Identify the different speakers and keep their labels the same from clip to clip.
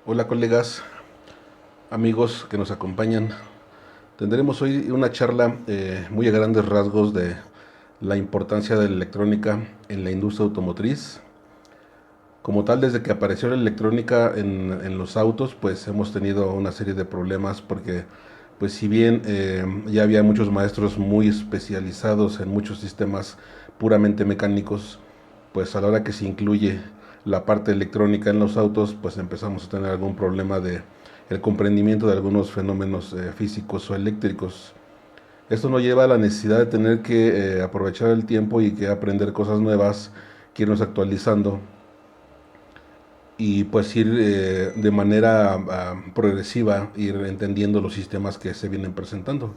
Speaker 1: Hola colegas, amigos que nos acompañan. Tendremos hoy una charla muy a grandes rasgos de la importancia de la electrónica en la industria automotriz. Como tal, desde que apareció la electrónica en los autos, pues hemos tenido una serie de problemas porque, pues si bien ya había muchos maestros muy especializados en muchos sistemas puramente mecánicos, pues a la hora que se incluye la parte electrónica en los autos, pues empezamos a tener algún problema de el comprendimiento de algunos fenómenos físicos o eléctricos. Esto nos lleva a la necesidad de tener que aprovechar el tiempo y que aprender cosas nuevas, que irnos actualizando y pues ir de manera progresiva, ir entendiendo los sistemas que se vienen presentando.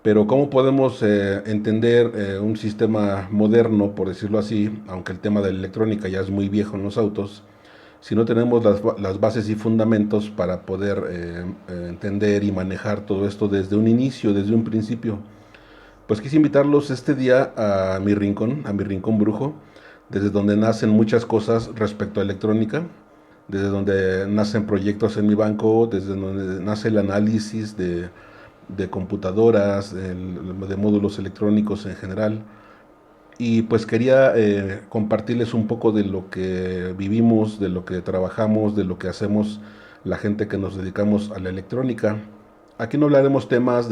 Speaker 1: Pero ¿cómo podemos entender un sistema moderno, por decirlo así, aunque el tema de la electrónica ya es muy viejo en los autos, si no tenemos las bases y fundamentos para poder entender y manejar todo esto desde un inicio, desde un principio? Pues quise invitarlos este día a mi rincón brujo, desde donde nacen muchas cosas respecto a electrónica, desde donde nacen proyectos en mi banco, desde donde nace el análisis de computadoras, de módulos electrónicos en general. Y pues quería compartirles un poco de lo que vivimos, de lo que trabajamos, de lo que hacemos la gente que nos dedicamos a la electrónica. Aquí no hablaremos temas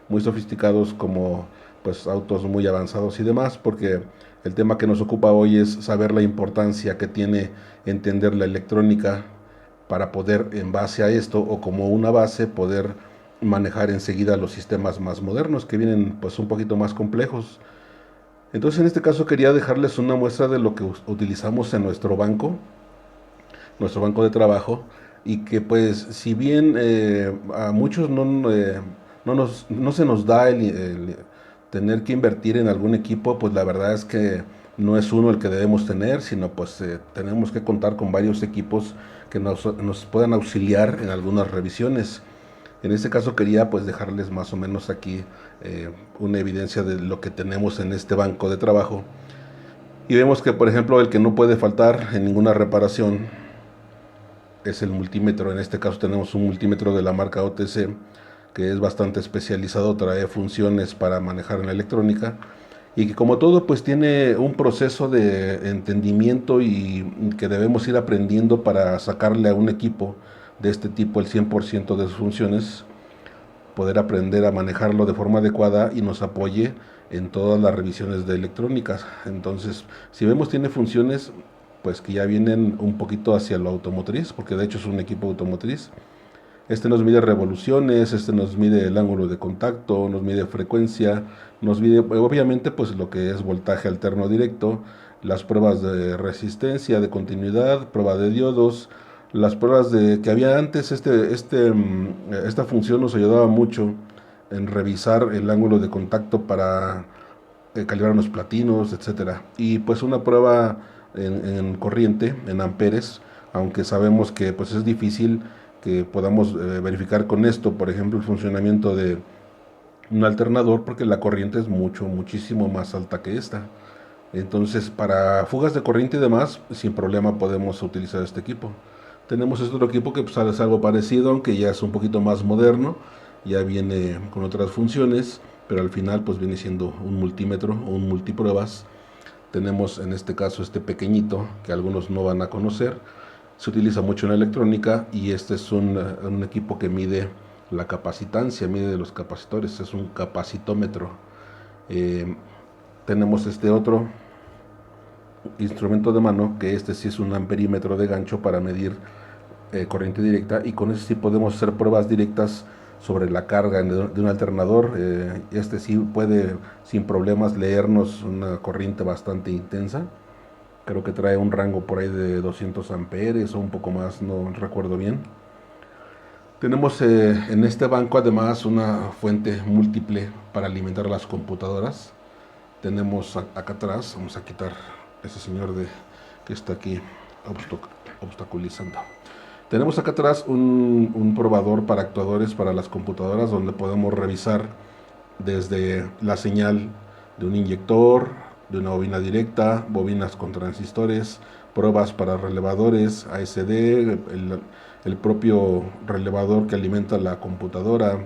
Speaker 1: muy sofisticados como pues autos muy avanzados y demás, porque el tema que nos ocupa hoy es saber la importancia que tiene entender la electrónica para poder en base a esto o como una base poder manejar enseguida los sistemas más modernos que vienen pues un poquito más complejos. Entonces, en este caso quería dejarles una muestra de lo que utilizamos en nuestro banco de trabajo, y que pues si bien a muchos no se nos da el tener que invertir en algún equipo, pues la verdad es que no es uno el que debemos tener, sino pues tenemos que contar con varios equipos que nos puedan auxiliar en algunas revisiones. En este caso quería pues dejarles más o menos aquí una evidencia de lo que tenemos en este banco de trabajo. Y vemos que por ejemplo el que no puede faltar en ninguna reparación es el multímetro. En este caso tenemos un multímetro de la marca OTC que es bastante especializado, trae funciones para manejar en la electrónica y que como todo pues tiene un proceso de entendimiento y que debemos ir aprendiendo para sacarle a un equipo de este tipo el 100% de sus funciones, poder aprender a manejarlo de forma adecuada y nos apoye en todas las revisiones de electrónicas. Entonces, si vemos tiene funciones pues que ya vienen un poquito hacia lo automotriz, porque de hecho es un equipo automotriz. Este nos mide revoluciones, este nos mide el ángulo de contacto, nos mide frecuencia, nos mide obviamente pues lo que es voltaje alterno directo, las pruebas de resistencia, de continuidad, prueba de diodos, las pruebas de que había antes. Esta función nos ayudaba mucho en revisar el ángulo de contacto para calibrar los platinos, etcétera. Y pues una prueba en corriente, en amperes, aunque sabemos que pues es difícil que podamos verificar con esto, por ejemplo, el funcionamiento de un alternador, porque la corriente es muchísimo más alta que esta. Entonces, para fugas de corriente y demás, sin problema podemos utilizar este equipo. Tenemos este otro equipo que pues, es algo parecido, aunque ya es un poquito más moderno, ya viene con otras funciones, pero al final pues viene siendo un multímetro o un multipruebas. Tenemos en este caso este pequeñito que algunos no van a conocer, se utiliza mucho en la electrónica, y este es un equipo que mide la capacitancia, mide los capacitores, es un capacitómetro. Eh, Tenemos este otro instrumento de mano, que este sí es un amperímetro de gancho para medir corriente directa, y con eso sí podemos hacer pruebas directas sobre la carga de un alternador. Este sí puede sin problemas leernos una corriente bastante intensa. Creo que trae un rango por ahí de 200 amperes o un poco más, no recuerdo bien. Tenemos en este banco además una fuente múltiple para alimentar las computadoras. Tenemos acá atrás, vamos a quitar ese señor que está aquí obstaculizando. Tenemos acá atrás un probador para actuadores para las computadoras, donde podemos revisar desde la señal de un inyector, de una bobina directa, bobinas con transistores, pruebas para relevadores ASD, el propio relevador que alimenta la computadora,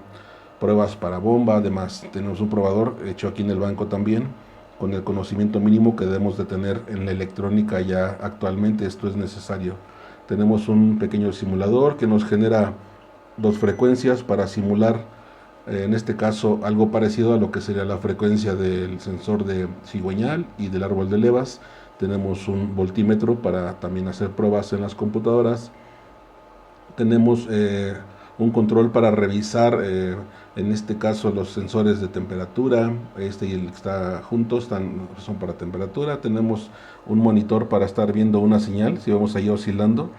Speaker 1: pruebas para bomba. Además tenemos un probador hecho aquí en el banco también, con el conocimiento mínimo que debemos de tener en la electrónica ya actualmente. Esto es necesario. Tenemos un pequeño simulador que nos genera dos frecuencias para simular, en este caso, algo parecido a lo que sería la frecuencia del sensor de cigüeñal y del árbol de levas. Tenemos un voltímetro para también hacer pruebas en las computadoras. Tenemos un control para revisar, en este caso, los sensores de temperatura. Este y el que está juntos son para temperatura. Tenemos un monitor para estar viendo una señal, si vamos ahí oscilando.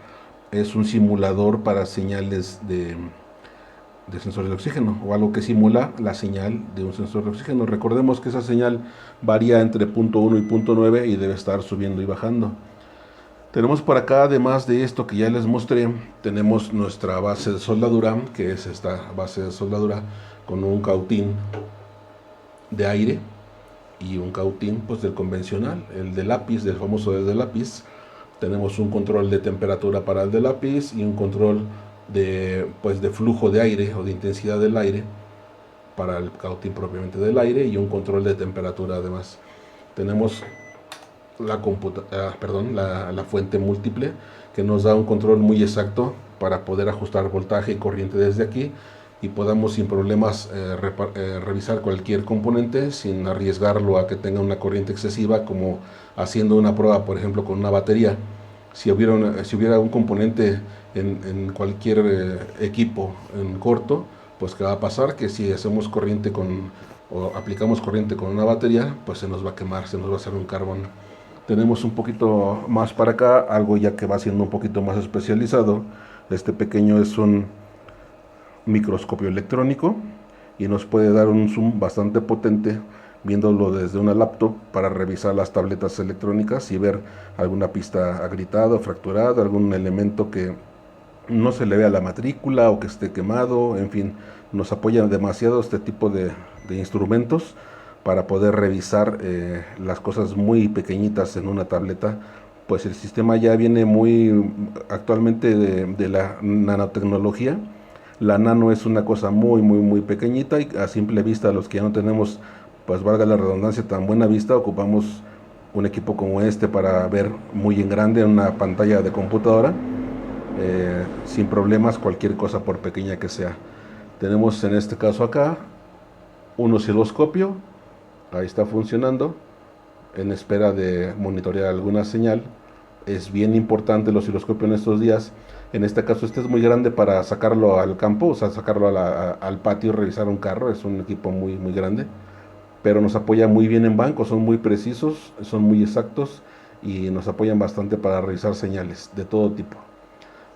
Speaker 1: Es un simulador para señales de sensores de oxígeno, o algo que simula la señal de un sensor de oxígeno. Recordemos que esa señal varía entre punto 1 y punto 9 y debe estar subiendo y bajando. Tenemos por acá, además de esto que ya les mostré, tenemos nuestra base de soldadura, que es esta base de soldadura con un cautín de aire y un cautín pues del convencional, el de lápiz, del famoso de lápiz. Tenemos un control de temperatura para el de lápiz y un control de flujo de aire o de intensidad del aire para el cautín propiamente del aire, y un control de temperatura. Además tenemos la fuente múltiple, que nos da un control muy exacto para poder ajustar voltaje y corriente desde aquí, y podamos sin problemas revisar cualquier componente sin arriesgarlo a que tenga una corriente excesiva, como haciendo una prueba, por ejemplo, con una batería. Si hubiera un componente en cualquier equipo en corto, pues ¿qué va a pasar? Que si hacemos corriente o aplicamos corriente con una batería, pues se nos va a quemar, se nos va a hacer un carbón. Tenemos un poquito más para acá, algo ya que va siendo un poquito más especializado. Este pequeño es un microscopio electrónico y nos puede dar un zoom bastante potente viéndolo desde una laptop para revisar las tabletas electrónicas y ver alguna pista agrietada o fracturada, algún elemento que no se le vea la matrícula o que esté quemado. En fin, nos apoyan demasiado este tipo de instrumentos para poder revisar las cosas muy pequeñitas en una tableta. Pues el sistema ya viene muy actualmente de la nanotecnología. La nano es una cosa muy, muy, muy pequeñita, y a simple vista, los que ya no tenemos, pues valga la redundancia, tan buena vista, ocupamos un equipo como este para ver muy en grande en una pantalla de computadora, sin problemas, cualquier cosa por pequeña que sea. Tenemos en este caso acá un osciloscopio, ahí está funcionando, en espera de monitorear alguna señal. Es bien importante el osciloscopio en estos días. En este caso este es muy grande para sacarlo al campo, o sea, sacarlo al patio y revisar un carro. Es un equipo muy, muy grande, pero nos apoya muy bien en banco, son muy precisos, son muy exactos y nos apoyan bastante para revisar señales de todo tipo.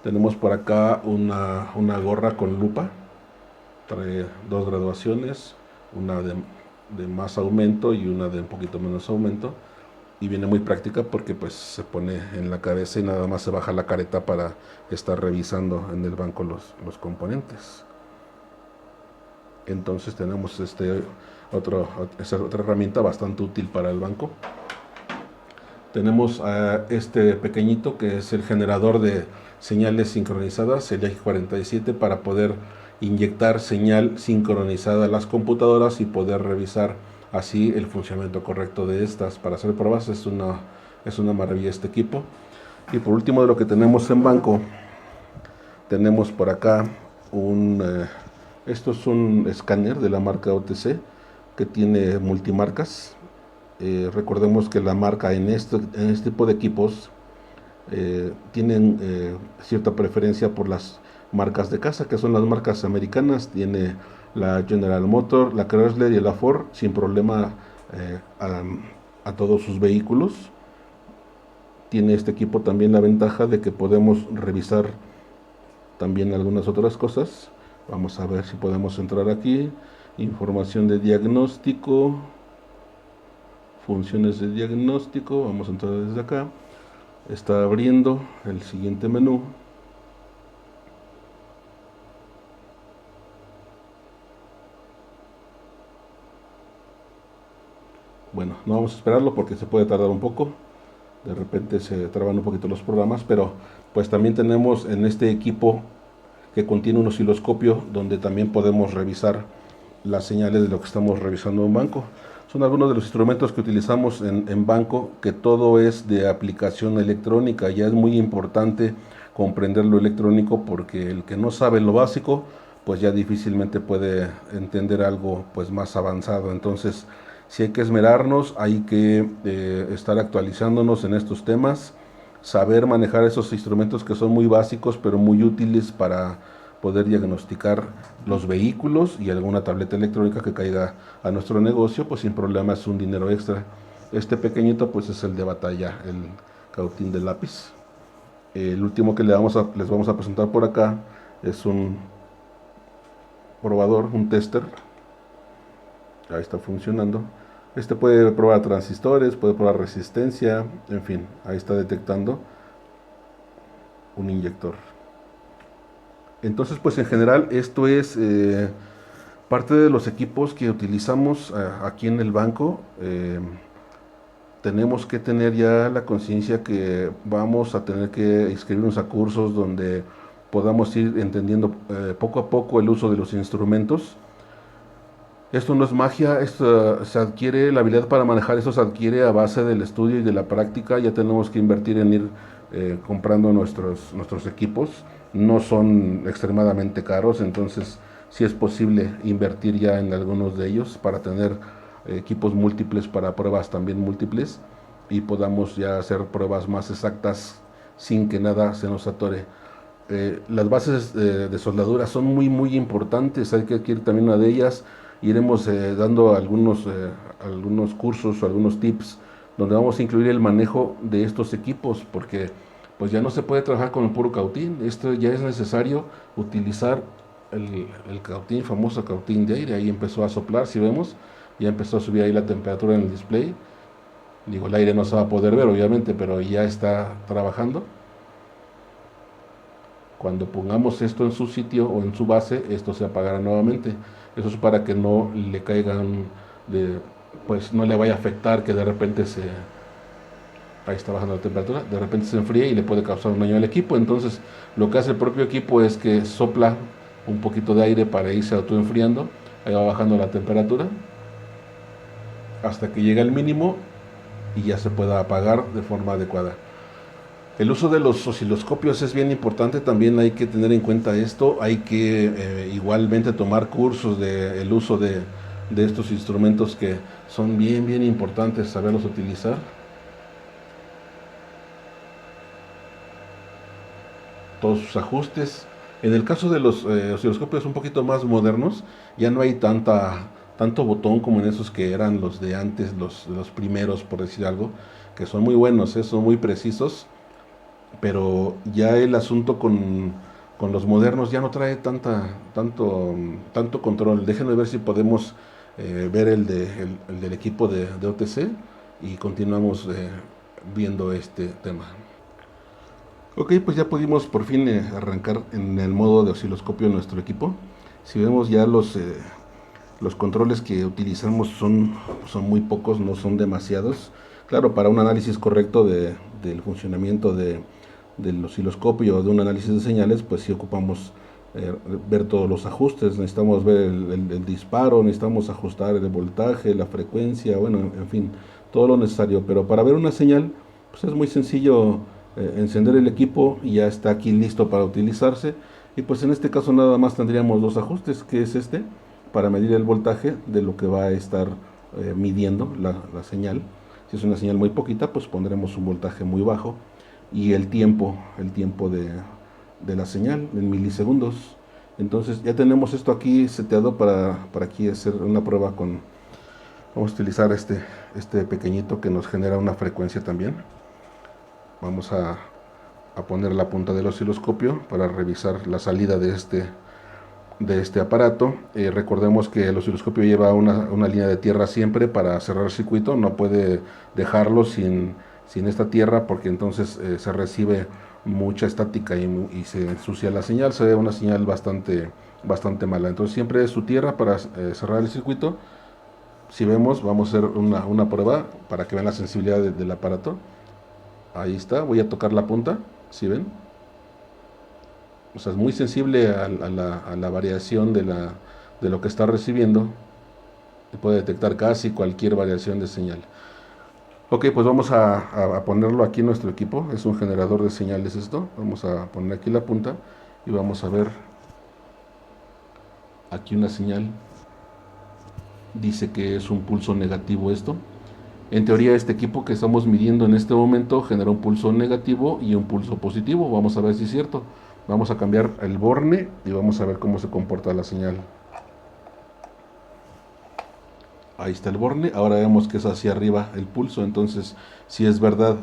Speaker 1: Tenemos por acá una gorra con lupa, trae dos graduaciones, una de más aumento y una de un poquito menos aumento, y viene muy práctica porque pues se pone en la cabeza y nada más se baja la careta para estar revisando en el banco los componentes. Entonces tenemos esta otra herramienta bastante útil para el banco. Tenemos a este pequeñito que es el generador de señales sincronizadas, el EG47, para poder inyectar señal sincronizada a las computadoras y poder revisar así el funcionamiento correcto de estas. Para hacer pruebas es una maravilla este equipo. Y por último, de lo que tenemos en banco, tenemos por acá esto es un escáner de la marca OTC que tiene multimarcas. Recordemos que la marca en este tipo de equipos tienen cierta preferencia por las marcas de casa, que son las marcas americanas. Tiene la General Motors, la Chrysler y la Ford sin problema a todos sus vehículos. Tiene este equipo también la ventaja de que podemos revisar también algunas otras cosas. Vamos a ver si podemos entrar aquí. Información de diagnóstico, funciones de diagnóstico. Vamos a entrar desde acá. Está abriendo el siguiente menú. Bueno, no vamos a esperarlo porque se puede tardar un poco. de repente se traban un poquito los programas, pero pues también tenemos en este equipo que contiene un osciloscopio donde también podemos revisar las señales de lo que estamos revisando en banco. Son algunos de los instrumentos que utilizamos en banco, que todo es de aplicación electrónica. Ya es muy importante comprender lo electrónico, porque el que no sabe lo básico, pues ya difícilmente puede entender algo pues más avanzado. Entonces, si hay que esmerarnos, hay que estar actualizándonos en estos temas, saber manejar esos instrumentos que son muy básicos pero muy útiles para poder diagnosticar los vehículos, y alguna tableta electrónica que caiga a nuestro negocio, pues sin problema es un dinero extra. Este pequeñito pues es el de batalla, el cautín de lápiz. El último que les vamos a presentar por acá es un probador, un tester. Ahí está funcionando. Este puede probar transistores, puede probar resistencia, en fin, ahí está detectando un inyector. Entonces, pues en general esto es parte de los equipos que utilizamos aquí en el banco. Tenemos que tener ya la conciencia que vamos a tener que inscribirnos a cursos donde podamos ir entendiendo poco a poco el uso de los instrumentos. Esto no es magia, esto se adquiere, la habilidad para manejar eso se adquiere a base del estudio y de la práctica. Ya tenemos que invertir en ir comprando nuestros equipos. No son extremadamente caros, entonces sí es posible invertir ya en algunos de ellos para tener equipos múltiples para pruebas también múltiples, y podamos ya hacer pruebas más exactas sin que nada se nos atore. Las bases de soldadura son muy importantes, hay que adquirir también una de ellas. Iremos dando algunos cursos o algunos tips donde vamos a incluir el manejo de estos equipos, porque pues ya no se puede trabajar con el puro cautín. Esto ya es necesario utilizar el cautín, famoso cautín de aire. Ahí empezó a soplar, si vemos, ya empezó a subir ahí la temperatura en el display. Digo, el aire no se va a poder ver obviamente, pero ya está trabajando. Cuando pongamos esto en su sitio o en su base, esto se apagará nuevamente. Eso es para que no le caigan, pues no le vaya a afectar que de repente ahí está bajando la temperatura, de repente se enfríe y le puede causar un daño al equipo. Entonces, lo que hace el propio equipo es que sopla un poquito de aire para irse autoenfriando. Ahí va bajando la temperatura hasta que llega al mínimo y ya se pueda apagar de forma adecuada. El uso de los osciloscopios es bien importante, también hay que tener en cuenta esto. Hay que igualmente tomar cursos del uso de estos instrumentos, que son bien importantes saberlos utilizar. Todos sus ajustes. En el caso de los osciloscopios un poquito más modernos, ya no hay tanto botón como en esos que eran los de antes, los primeros, por decir algo, que son muy buenos, son muy precisos, pero ya el asunto con los modernos ya no trae tanto control. Déjenme ver si podemos ver el del equipo de OTC, y continuamos viendo este tema. Ok, pues ya pudimos por fin arrancar en el modo de osciloscopio nuestro equipo. Si vemos ya los controles que utilizamos son muy pocos, no son demasiados. Claro, para un análisis correcto del funcionamiento del osciloscopio o de un análisis de señales, pues sí ocupamos ver todos los ajustes. Necesitamos ver el disparo, necesitamos ajustar el voltaje, la frecuencia, bueno, en fin, todo lo necesario. Pero para ver una señal, pues es muy sencillo encender el equipo y ya está aquí listo para utilizarse. Y pues en este caso nada más tendríamos dos ajustes, que es este, para medir el voltaje de lo que va a estar midiendo la señal. Si es una señal muy poquita, pues pondremos un voltaje muy bajo, y el tiempo de la señal en milisegundos. Entonces ya tenemos esto aquí seteado para aquí hacer una prueba con. Vamos a utilizar este pequeñito que nos genera una frecuencia también. Vamos a poner la punta del osciloscopio para revisar la salida de este aparato. Recordemos que el osciloscopio lleva una línea de tierra siempre para cerrar el circuito. No puede dejarlo sin esta tierra, porque entonces se recibe mucha estática y se ensucia la señal. Se ve una señal bastante mala. Entonces siempre es su tierra para cerrar el circuito. Si vemos, vamos a hacer una prueba para que vean la sensibilidad del aparato. Ahí está, voy a tocar la punta, ¿sí ven? O sea, es muy sensible a la variación de lo que está recibiendo y puede detectar casi cualquier variación de señal. Ok, pues vamos a ponerlo aquí en nuestro equipo. Es un generador de señales esto. Vamos a poner aquí la punta y vamos a ver aquí una señal. Dice que es un pulso negativo esto. En teoría este equipo que estamos midiendo en este momento genera un pulso negativo y un pulso positivo. Vamos a ver si es cierto. Vamos a cambiar el borne y vamos a ver cómo se comporta la señal. Ahí está el borne. Ahora vemos que es hacia arriba el pulso. Entonces, si es verdad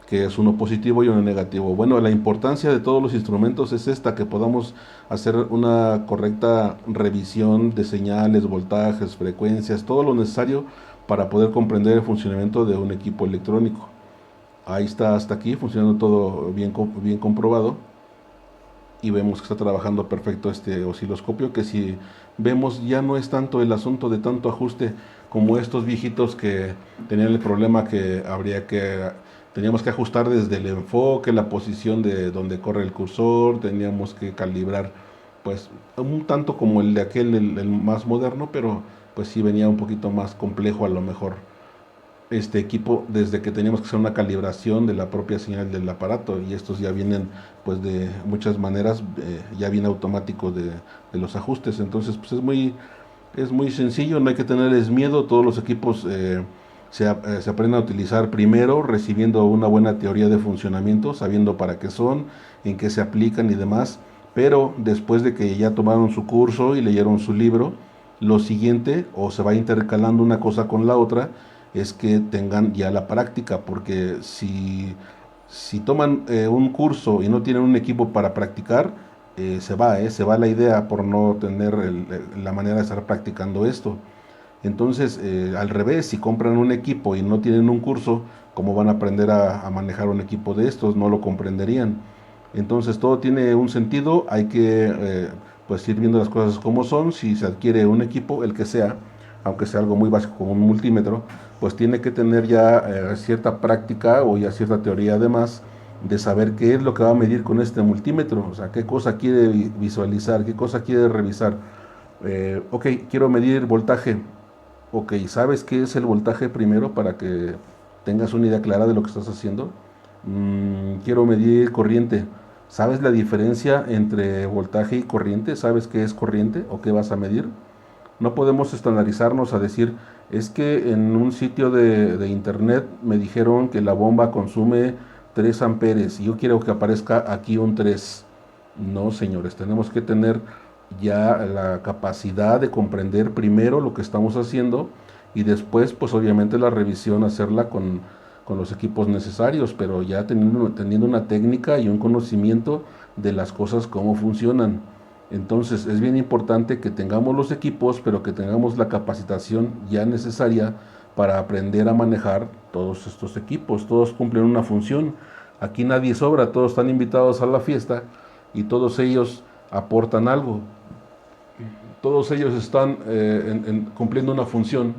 Speaker 1: que es uno positivo y uno negativo. Bueno, la importancia de todos los instrumentos es esta, que podamos hacer una correcta revisión de señales, voltajes, frecuencias, todo lo necesario para poder comprender el funcionamiento de un equipo electrónico. Ahí está hasta aquí, funcionando todo bien, bien comprobado. Y vemos que está trabajando perfecto este osciloscopio, que si vemos ya no es tanto el asunto de tanto ajuste como estos viejitos que tenían el problema que teníamos que ajustar desde el enfoque, la posición de donde corre el cursor, teníamos que calibrar, pues un tanto como el de aquel, el más moderno, pero pues sí venía un poquito más complejo a lo mejor este equipo, desde que teníamos que hacer una calibración de la propia señal del aparato, y estos ya vienen pues de muchas maneras, ya viene automático de los ajustes. Entonces pues es muy sencillo, no hay que tenerles miedo. Todos los equipos se aprenden a utilizar primero recibiendo una buena teoría de funcionamiento, sabiendo para qué son, en qué se aplican y demás, pero después de que ya tomaron su curso y leyeron su libro, lo siguiente, o se va intercalando una cosa con la otra, es que tengan ya la práctica, porque si toman un curso y no tienen un equipo para practicar, se va la idea por no tener la manera de estar practicando esto. Entonces, al revés, si compran un equipo y no tienen un curso, ¿cómo van a aprender a manejar un equipo de estos? No lo comprenderían. Entonces, todo tiene un sentido, hay que pues ir viendo las cosas como son. Si se adquiere un equipo, el que sea, aunque sea algo muy básico como un multímetro, pues tiene que tener ya cierta práctica o ya cierta teoría además de saber qué es lo que va a medir con este multímetro, o sea, qué cosa quiere visualizar, qué cosa quiere revisar. Ok, quiero medir voltaje. Ok, ¿sabes qué es el voltaje primero para que tengas una idea clara de lo que estás haciendo? Quiero medir corriente. ¿Sabes la diferencia entre voltaje y corriente? ¿Sabes qué es corriente o qué vas a medir? No podemos estandarizarnos a decir, es que en un sitio de internet me dijeron que la bomba consume 3 amperes y yo quiero que aparezca aquí un 3. No, señores, tenemos que tener ya la capacidad de comprender primero lo que estamos haciendo y después, pues obviamente la revisión hacerla con los equipos necesarios, pero ya teniendo una técnica y un conocimiento de las cosas, cómo funcionan. Entonces es bien importante que tengamos los equipos, pero que tengamos la capacitación ya necesaria para aprender a manejar todos estos equipos. Todos cumplen una función. Aquí nadie sobra, todos están invitados a la fiesta y todos ellos aportan algo. Todos ellos están cumpliendo una función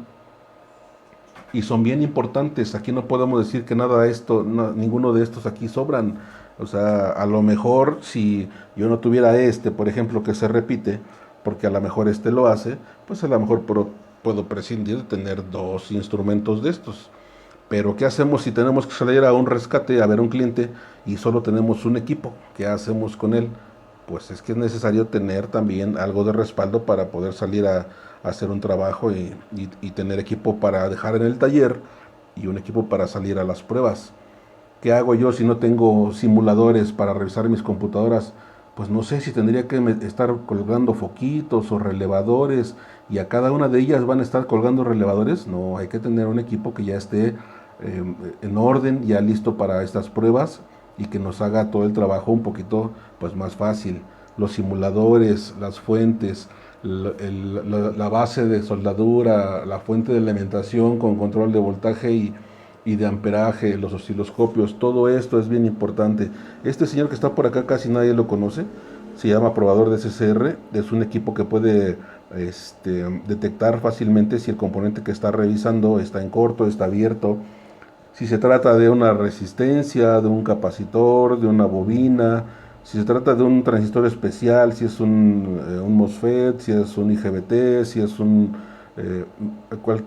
Speaker 1: y son bien importantes. Aquí no podemos decir que nada de esto, ninguno de estos aquí sobran. O sea, a lo mejor si yo no tuviera este, por ejemplo, que se repite, porque a lo mejor este lo hace, pues a lo mejor puedo prescindir de tener 2 instrumentos de estos. Pero ¿qué hacemos si tenemos que salir a un rescate, a ver un cliente y solo tenemos un equipo? ¿Qué hacemos con él? Pues es que es necesario tener también algo de respaldo para poder salir a hacer un trabajo y tener equipo para dejar en el taller y un equipo para salir a las pruebas. ¿Qué hago yo si no tengo simuladores para revisar mis computadoras? Pues no sé si tendría que estar colgando foquitos o relevadores y a cada una de ellas van a estar colgando relevadores. No, hay que tener un equipo que ya esté en orden, ya listo para estas pruebas y que nos haga todo el trabajo un poquito pues más fácil. Los simuladores, las fuentes, la base de soldadura, la fuente de alimentación con control de voltaje y de amperaje, los osciloscopios, todo esto es bien importante. Este señor que está por acá casi nadie lo conoce, se llama probador de CCR, es un equipo que puede detectar fácilmente si el componente que está revisando está en corto, está abierto, si se trata de una resistencia, de un capacitor, de una bobina, si se trata de un transistor especial, si es un MOSFET, si es un IGBT, si es eh,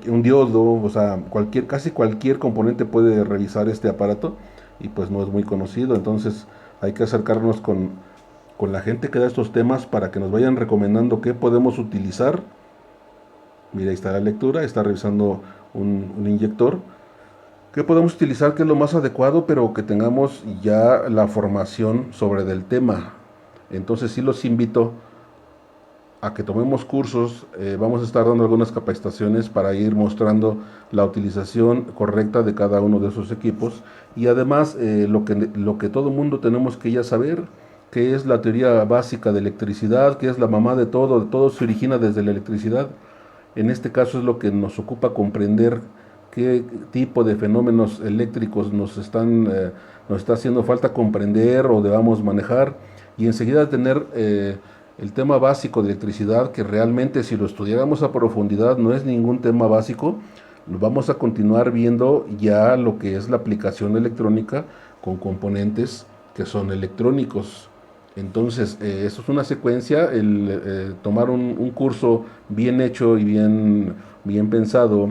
Speaker 1: un diodo, o sea, casi cualquier componente puede revisar este aparato y pues no es muy conocido, entonces hay que acercarnos con la gente que da estos temas para que nos vayan recomendando qué podemos utilizar. Mira, ahí está la lectura, está revisando un inyector. ¿Qué podemos utilizar que es lo más adecuado, pero que tengamos ya la formación sobre del tema? Entonces sí los invito a que tomemos cursos, vamos a estar dando algunas capacitaciones para ir mostrando la utilización correcta de cada uno de esos equipos y además lo que todo mundo tenemos que ya saber, que es la teoría básica de electricidad, que es la mamá de todo se origina desde la electricidad. En este caso es lo que nos ocupa comprender qué tipo de fenómenos eléctricos nos está haciendo falta comprender o debamos manejar y enseguida tener el tema básico de electricidad, que realmente si lo estudiáramos a profundidad no es ningún tema básico, lo vamos a continuar viendo ya lo que es la aplicación electrónica con componentes que son electrónicos. Entonces, eso es una secuencia, tomar un curso bien hecho y bien pensado,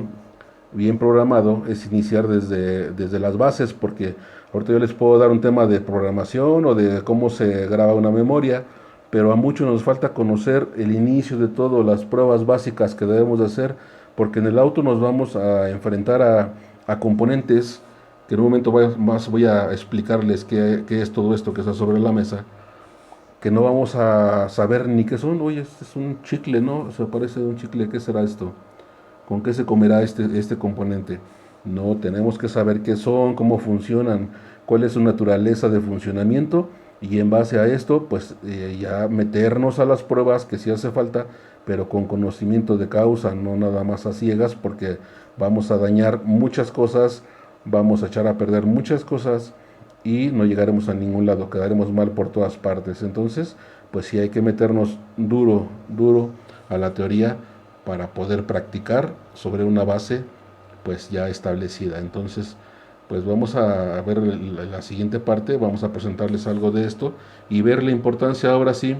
Speaker 1: bien programado, es iniciar desde las bases, porque ahorita yo les puedo dar un tema de programación o de cómo se graba una memoria, pero a muchos nos falta conocer el inicio de todo, las pruebas básicas que debemos de hacer, porque en el auto nos vamos a enfrentar a componentes que en un momento más voy a explicarles qué es todo esto que está sobre la mesa, que no vamos a saber ni qué son. Oye, este es un chicle, ¿no? Se parece a un chicle, ¿qué será esto? ¿Con qué se comerá este componente? No, tenemos que saber qué son, cómo funcionan, cuál es su naturaleza de funcionamiento y en base a esto, pues ya meternos a las pruebas que sí hace falta, pero con conocimiento de causa, no nada más a ciegas, porque vamos a dañar muchas cosas, vamos a echar a perder muchas cosas y no llegaremos a ningún lado, quedaremos mal por todas partes. Entonces, pues sí hay que meternos duro a la teoría para poder practicar sobre una base pues ya establecida. Entonces, pues vamos a ver la siguiente parte, vamos a presentarles algo de esto y ver la importancia ahora sí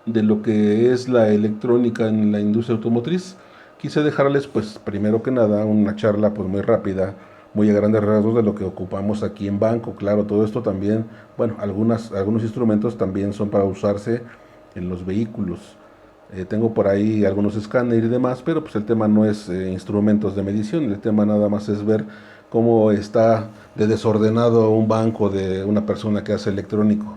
Speaker 1: de lo que es la electrónica en la industria automotriz. Quise dejarles pues primero que nada una charla pues muy rápida, muy a grandes rasgos de lo que ocupamos aquí en banco. Claro, todo esto también, bueno, algunos instrumentos también son para usarse en los vehículos. Tengo por ahí algunos escáneres y demás, pero pues el tema no es instrumentos de medición, el tema nada más es ver cómo está de desordenado un banco de una persona que hace electrónico,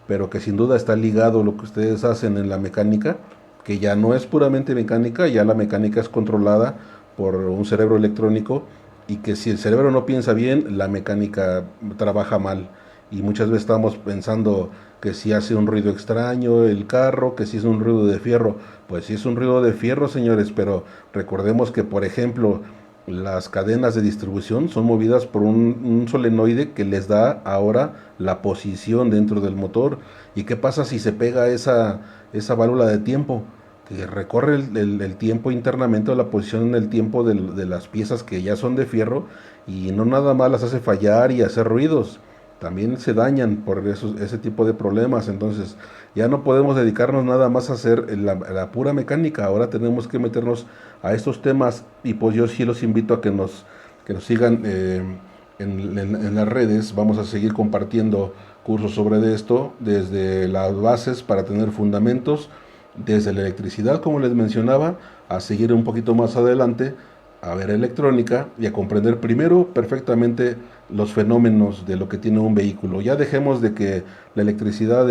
Speaker 1: pero que sin duda está ligado a lo que ustedes hacen en la mecánica, que ya no es puramente mecánica, ya la mecánica es controlada por un cerebro electrónico y que si el cerebro no piensa bien, la mecánica trabaja mal. Y muchas veces estamos pensando que si hace un ruido extraño el carro, que si es un ruido de fierro, pues sí es un ruido de fierro, señores, pero recordemos que, por ejemplo, las cadenas de distribución son movidas por un solenoide que les da ahora la posición dentro del motor. ¿Y qué pasa si se pega esa válvula de tiempo? Que recorre el tiempo internamente o la posición en el tiempo de las piezas que ya son de fierro y no nada más las hace fallar y hacer ruidos, también se dañan por ese tipo de problemas. Entonces ya no podemos dedicarnos nada más a hacer la pura mecánica, ahora tenemos que meternos a estos temas y pues yo sí los invito a que nos sigan en las redes. Vamos a seguir compartiendo cursos sobre esto, desde las bases para tener fundamentos, desde la electricidad, como les mencionaba, a seguir un poquito más adelante a ver electrónica y a comprender primero perfectamente los fenómenos de lo que tiene un vehículo. Ya dejemos de que la electricidad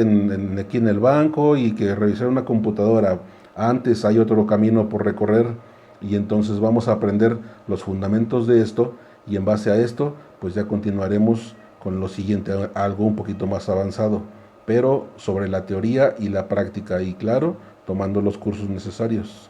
Speaker 1: aquí en el banco y que revisar una computadora. Antes hay otro camino por recorrer y entonces vamos a aprender los fundamentos de esto y en base a esto pues ya continuaremos con lo siguiente, algo un poquito más avanzado, pero sobre la teoría y la práctica y claro, tomando los cursos necesarios.